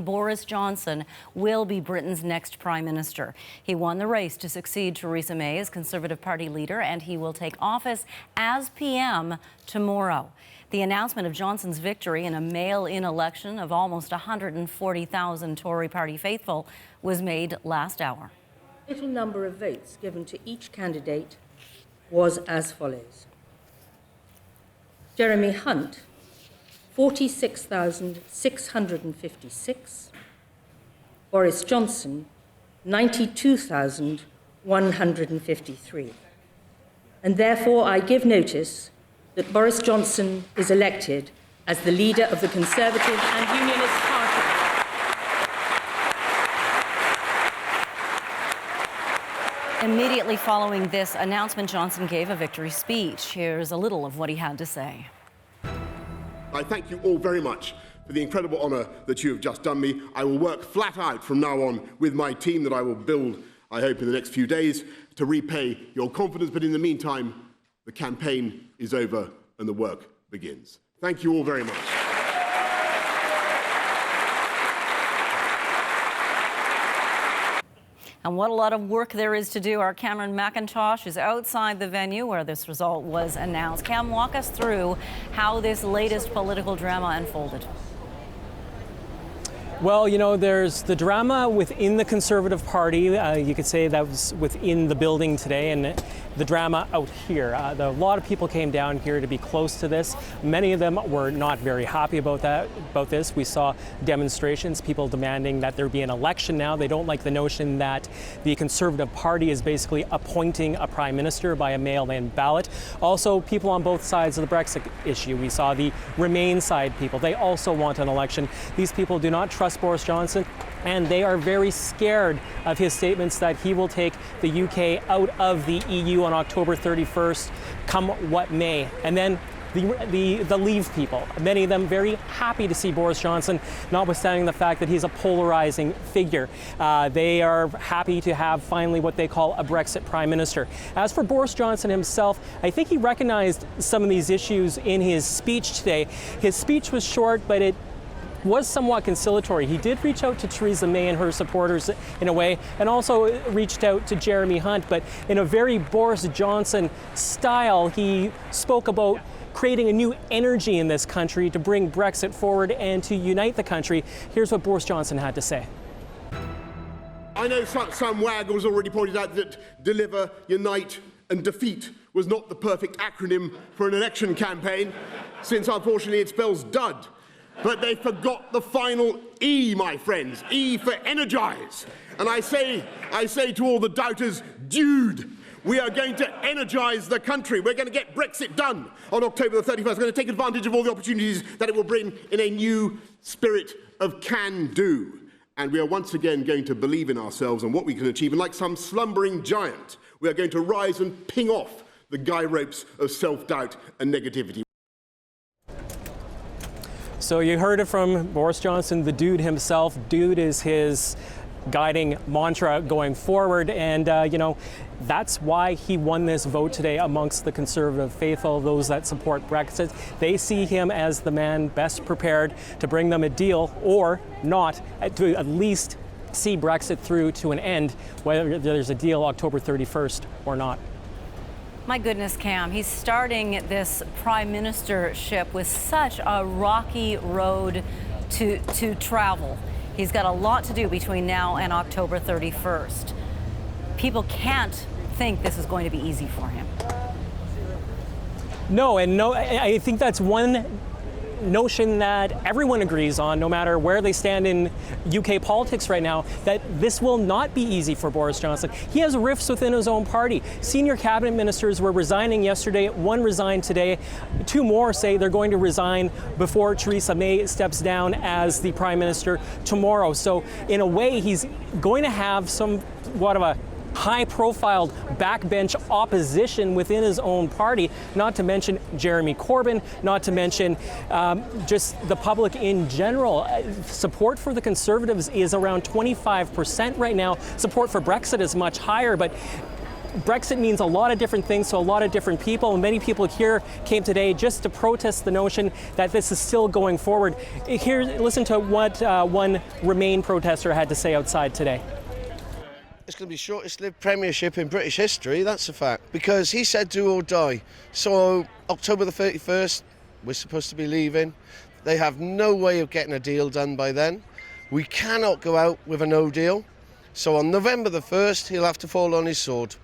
Boris Johnson will be Britain's next Prime Minister. He won the race to succeed Theresa May as Conservative Party leader, and he will take office as PM tomorrow. The announcement of Johnson's victory in a mail-in election of almost 140,000 Tory party faithful was made last hour. The total number of votes given to each candidate was as follows. Jeremy Hunt, 46,656. Boris Johnson, 92,153. And therefore I give notice that Boris Johnson is elected as the leader of the Conservative and Unionist Party. Immediately following this announcement, Johnson gave a victory speech. Here's a little of what he had to say. I thank you all very much for the incredible honour that you have just done me. I will work flat out from now on with my team that I will build, I hope, in the next few days to repay your confidence. But in the meantime, the campaign is over and the work begins. Thank you all very much. And what a lot of work there is to do. Our Cameron McIntosh is outside the venue where this result was announced. Cam, walk us through how this latest political drama unfolded. Well, you know, there's the drama within the Conservative Party. You could say that was within the building today, and the drama out here. A lot of people came down here to be close to this. Many of them were not very happy about this. We saw demonstrations, people demanding that there be an election now. They don't like the notion that the Conservative Party is basically appointing a prime minister by a mail-in ballot. Also, people on both sides of the Brexit issue. We saw the Remain side people. They also want an election. These people do not trust Boris Johnson, and they are very scared of his statements that he will take the UK out of the EU on October 31st, come what may. And then the Leave people, many of them very happy to see Boris Johnson, notwithstanding the fact that he's a polarizing figure. They are happy to have finally what they call a Brexit prime minister. As for Boris Johnson himself, I think he recognized some of these issues in his speech today. His speech was short, but it was somewhat conciliatory. He did reach out to Theresa May and her supporters in a way, and also reached out to Jeremy Hunt, but in a very Boris Johnson style. He spoke about creating a new energy in this country to bring Brexit forward and to unite the country. Here's what Boris Johnson had to say. I know some waggles already pointed out that deliver, unite and defeat was not the perfect acronym for an election campaign, since unfortunately it spells dud. But they forgot the final E, my friends. E for energize. And I say to all the doubters, dude, we are going to energize the country. We're going to get Brexit done on October the 31st. We're going to take advantage of all the opportunities that it will bring in a new spirit of can-do. And we are once again going to believe in ourselves and what we can achieve. And like some slumbering giant, we are going to rise and ping off the guy ropes of self-doubt and negativity. So you heard it from Boris Johnson, the dude himself. Dude is his guiding mantra going forward. And, you know, that's why he won this vote today amongst the Conservative faithful, those that support Brexit. They see him as the man best prepared to bring them a deal, or not, to at least see Brexit through to an end, whether there's a deal October 31st or not. My goodness, Cam, he's starting this prime ministership with such a rocky road to travel. He's got a lot to do between now and October 31st. People can't think this is going to be easy for him. No, I think that's one notion that everyone agrees on, no matter where they stand in UK politics right now, that this will not be easy for Boris Johnson. He has rifts within his own party. Senior cabinet ministers were resigning yesterday. One resigned today. Two more say they're going to resign before Theresa May steps down as the prime minister tomorrow. So in a way, he's going to have somewhat of a high-profile backbench opposition within his own party, not to mention Jeremy Corbyn, not to mention just the public in general. Support for the Conservatives is around 25% right now. Support for Brexit is much higher, but Brexit means a lot of different things to a lot of different people, and many people here came today just to protest the notion that this is still going forward. Here, listen to what one Remain protester had to say outside today. It's going to be the shortest-lived premiership in British history, that's a fact, because he said do or die. So October the 31st, we're supposed to be leaving. They have no way of getting a deal done by then. We cannot go out with a no deal. So on November the 1st, he'll have to fall on his sword.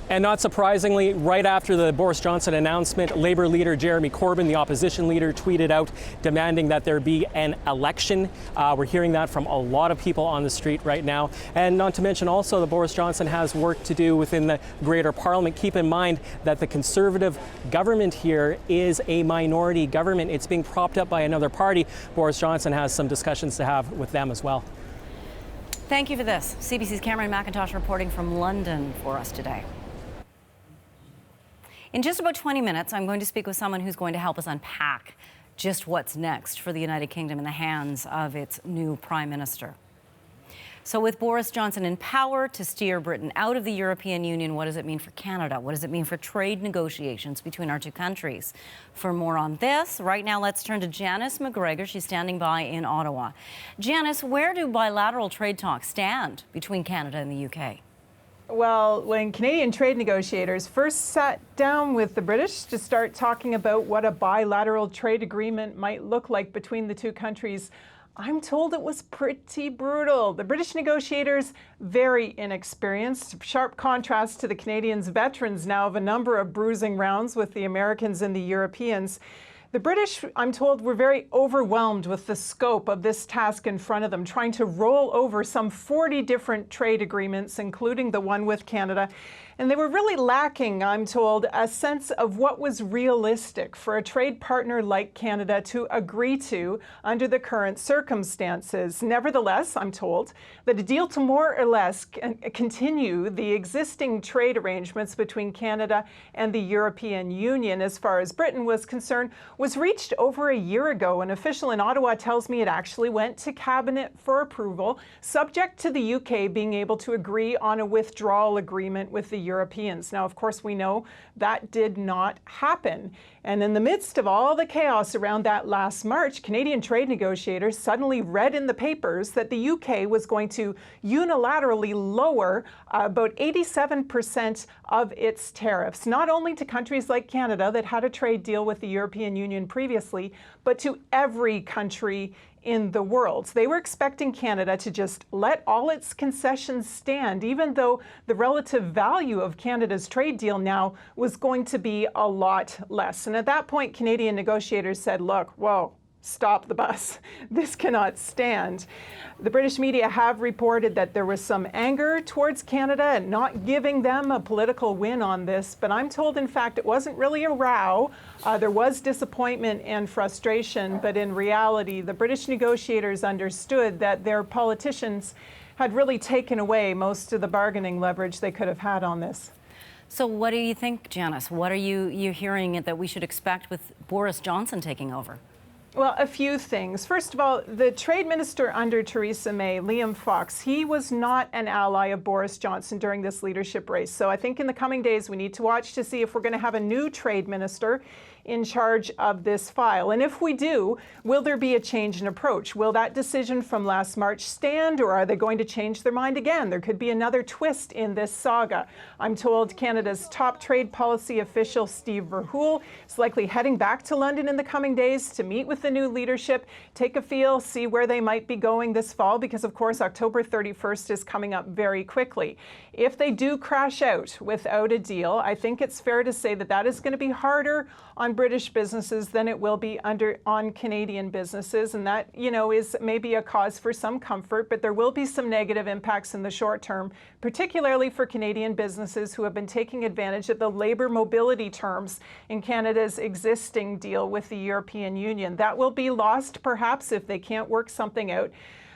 And not surprisingly, right after the Boris Johnson announcement, Labour leader Jeremy Corbyn, the opposition leader, tweeted out demanding that there be an election. We're hearing that from a lot of people on the street right now. And not to mention also that Boris Johnson has work to do within the greater Parliament. Keep in mind that the Conservative government here is a minority government. It's being propped up by another party. Boris Johnson has some discussions to have with them as well. Thank you for this. CBC's Cameron McIntosh reporting from London for us today. In just about 20 minutes, I'm going to speak with someone who's going to help us unpack just what's next for the United Kingdom in the hands of its new Prime Minister. So with Boris Johnson in power to steer Britain out of the European Union, what does it mean for Canada? What does it mean for trade negotiations between our two countries? For more on this, right now let's turn to Janice McGregor. She's standing by in Ottawa. Janice, where do bilateral trade talks stand between Canada and the UK? Well, when Canadian trade negotiators first sat down with the British to start talking about what a bilateral trade agreement might look like between the two countries, I'm told it was pretty brutal. The British negotiators, very inexperienced, sharp contrast to the Canadians' veterans now of a number of bruising rounds with the Americans and the Europeans. The British, I'm told, were very overwhelmed with the scope of this task in front of them, trying to roll over some 40 different trade agreements, including the one with Canada. And they were really lacking, I'm told, a sense of what was realistic for a trade partner like Canada to agree to under the current circumstances. Nevertheless, I'm told that a deal to more or less continue the existing trade arrangements between Canada and the European Union, as far as Britain was concerned, was reached over a year ago. An official in Ottawa tells me it actually went to Cabinet for approval, subject to the UK being able to agree on a withdrawal agreement with the Europeans. Now, of course, we know that did not happen. And in the midst of all the chaos around that last March, Canadian trade negotiators suddenly read in the papers that the UK was going to unilaterally lower about 87% of its tariffs, not only to countries like Canada that had a trade deal with the European Union previously, but to every country in the world. They were expecting Canada to just let all its concessions stand, even though the relative value of Canada's trade deal now was going to be a lot less. And at that point, Canadian negotiators said, look, whoa, stop the bus. This cannot stand. The British media have reported that there was some anger towards Canada and not giving them a political win on this, but I'm told, in fact, it wasn't really a row. There was disappointment and frustration, but in reality, the British negotiators understood that their politicians had really taken away most of the bargaining leverage they could have had on this. So what do you think, Janice? What are you hearing that we should expect with Boris Johnson taking over? Well, a few things. First of all, the trade minister under Theresa May, Liam Fox, he was not an ally of Boris Johnson during this leadership race. So I think in the coming days, we need to watch to see if we're going to have a new trade minister in charge of this file. And if we do, will there be a change in approach? Will that decision from last March stand, or are they going to change their mind again? There could be another twist in this saga. I'm told Canada's top trade policy official, Steve Verhoeven, is likely heading back to London in the coming days to meet with the new leadership, take a feel, see where they might be going this fall, because of course October 31st is coming up very quickly. If they do crash out without a deal, I think it's fair to say that that is going to be harder on British businesses than it will be on Canadian businesses, and that, you know, is maybe a cause for some comfort, but there will be some negative impacts in the short term, particularly for Canadian businesses who have been taking advantage of the labour mobility terms in Canada's existing deal with the European Union. That will be lost, perhaps, if they can't work something out.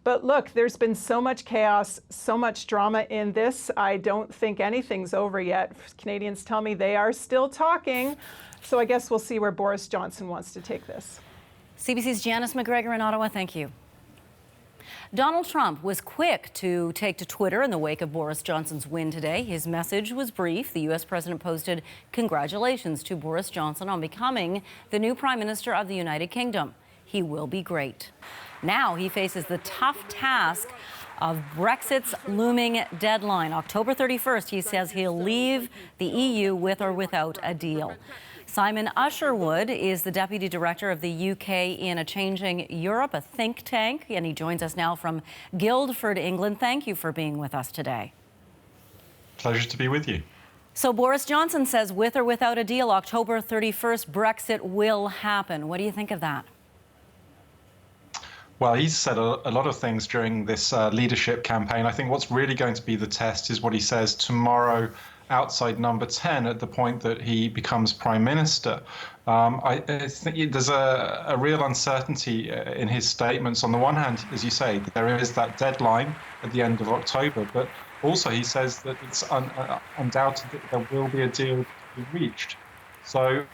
But look, there's been so much chaos, so much drama in this. I don't think anything's over yet. Canadians tell me they are still talking. So I guess we'll see where Boris Johnson wants to take this. CBC's Janice McGregor in Ottawa, thank you. Donald Trump was quick to take to Twitter in the wake of Boris Johnson's win today. His message was brief. The U.S. president posted congratulations to Boris Johnson on becoming the new Prime Minister of the United Kingdom. He will be great. Now he faces the tough task of Brexit's looming deadline. October 31st, he says he'll leave the EU with or without a deal. Simon Usherwood is the Deputy Director of the UK in A Changing Europe, a think tank, and he joins us now from Guildford, England. Thank you for being with us today. Pleasure to be with you. So Boris Johnson says with or without a deal, October 31st, Brexit will happen. What do you think of that? Well, he's said a lot of things during this leadership campaign. I think what's really going to be the test is what he says tomorrow outside number 10 at the point that he becomes Prime Minister. I think there's a real uncertainty in his statements. On the one hand, as you say, there is that deadline at the end of October, but also he says that it's undoubted that there will be a deal to be reached. So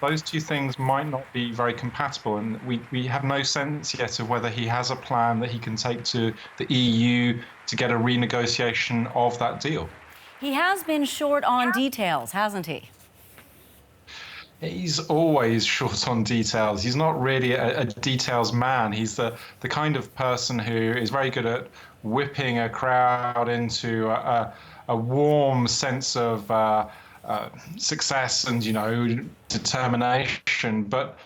those two things might not be very compatible, and we have no sense yet of whether he has a plan that he can take to the EU to get a renegotiation of that deal. He has been short on details, hasn't he? He's always short on details. He's not really a details man. He's the kind of person who is very good at whipping a crowd into a warm sense of success and, determination. But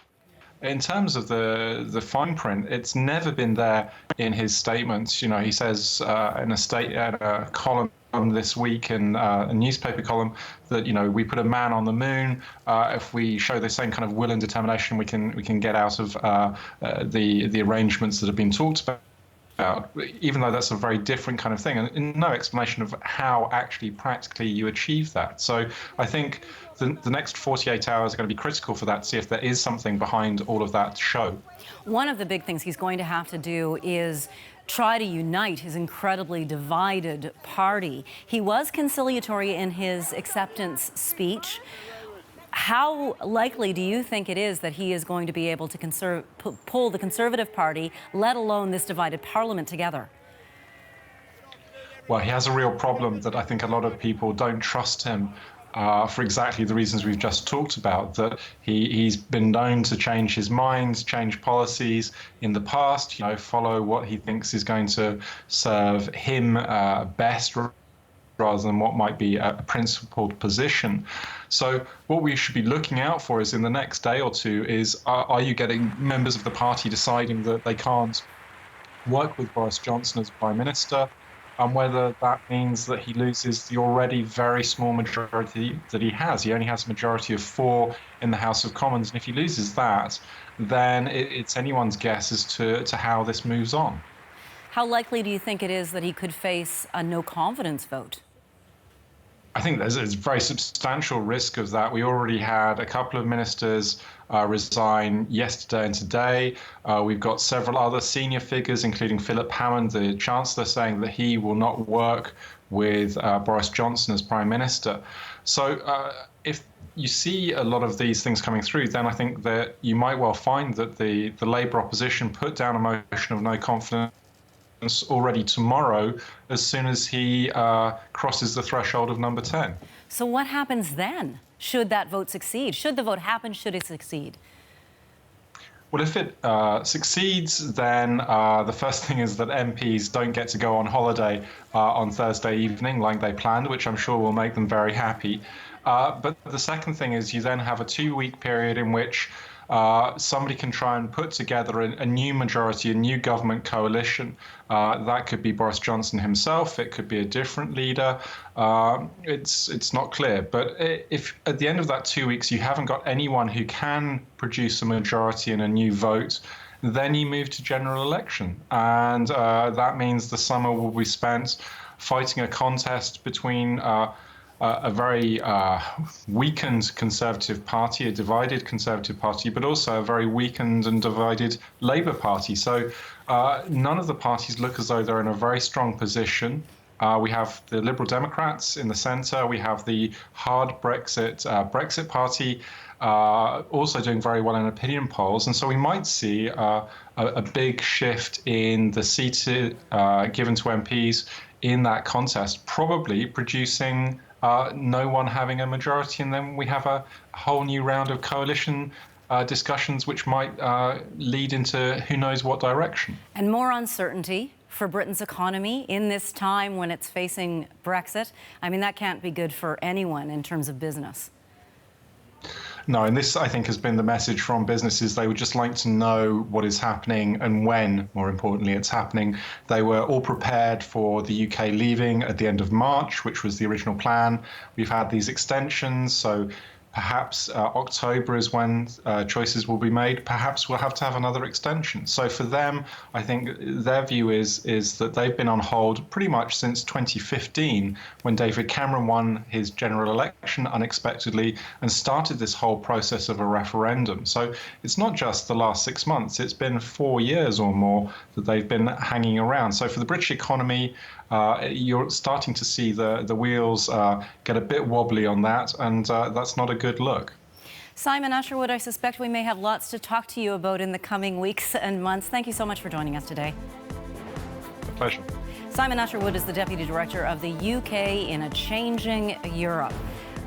in terms of the fine print, it's never been there in his statements. He says in a column this week in a newspaper column that we put a man on the moon. If we show the same kind of will and determination, we can get out of the arrangements that have been talked about. Even though that's a very different kind of thing, and no explanation of how actually practically you achieve that. So I think the next 48 hours are going to be critical for that, to see if there is something behind all of that show. One of the big things he's going to have to do is try to unite his incredibly divided party. He was conciliatory in his acceptance speech. How likely do you think it is that he is going to be able to pull the Conservative Party, let alone this divided Parliament, together? Well, he has a real problem that I think a lot of people don't trust him for exactly the reasons we've just talked about, that he's been known to change his mind, change policies in the past, follow what he thinks is going to serve him best, rather than what might be a principled position. So what we should be looking out for is in the next day or two is, are you getting members of the party deciding that they can't work with Boris Johnson as Prime Minister, and whether that means that he loses the already very small majority that he has. He only has a majority of 4 in the House of Commons, and if he loses that, then it's anyone's guess as to how this moves on. How likely do you think it is that he could face a no-confidence vote? I think there's a very substantial risk of that. We already had a couple of ministers resign yesterday and today. We've got several other senior figures, including Philip Hammond, the Chancellor, saying that he will not work with Boris Johnson as Prime Minister. So if you see a lot of these things coming through, then I think that you might well find that the Labour opposition put down a motion of no confidence already tomorrow, as soon as he crosses the threshold of number 10. So what happens then? Should that vote succeed? Should the vote happen? Should it succeed? Well, if it succeeds, then the first thing is that MPs don't get to go on holiday on Thursday evening like they planned, which I'm sure will make them very happy. But the second thing is you then have a 2-week period in which somebody can try and put together a new majority, a new government coalition. That could be Boris Johnson himself. It could be a different leader. It's not clear. But if at the end of that 2 weeks you haven't got anyone who can produce a majority and a new vote, then you move to general election. And that means the summer will be spent fighting a contest between a very weakened Conservative Party, a divided Conservative Party, but also a very weakened and divided Labour Party. So none of the parties look as though they're in a very strong position. We have the Liberal Democrats in the centre. We have the hard Brexit Party also doing very well in opinion polls. And so we might see a big shift in the seats given to MPs in that contest, probably producing no one having a majority. And then we have a whole new round of coalition discussions, which might lead into who knows what direction. And more uncertainty for Britain's economy in this time when it's facing Brexit. I mean, that can't be good for anyone in terms of business. No, and this, I think, has been the message from businesses. They would just like to know what is happening and when, more importantly, it's happening. They were all prepared for the UK leaving at the end of March, which was the original plan. We've had these extensions, so perhaps October is when choices will be made. Perhaps we'll have to have another extension. So for them, I think their view is that they've been on hold pretty much since 2015, when David Cameron won his general election unexpectedly and started this whole process of a referendum. So it's not just the last 6 months, it's been 4 years or more that they've been hanging around. So for the British economy, you're starting to see the wheels get a bit wobbly on that, and that's not a good look. Simon Usherwood, I suspect we may have lots to talk to you about in the coming weeks and months. Thank you so much for joining us today. A pleasure. Simon Usherwood is the Deputy Director of the UK in a Changing Europe.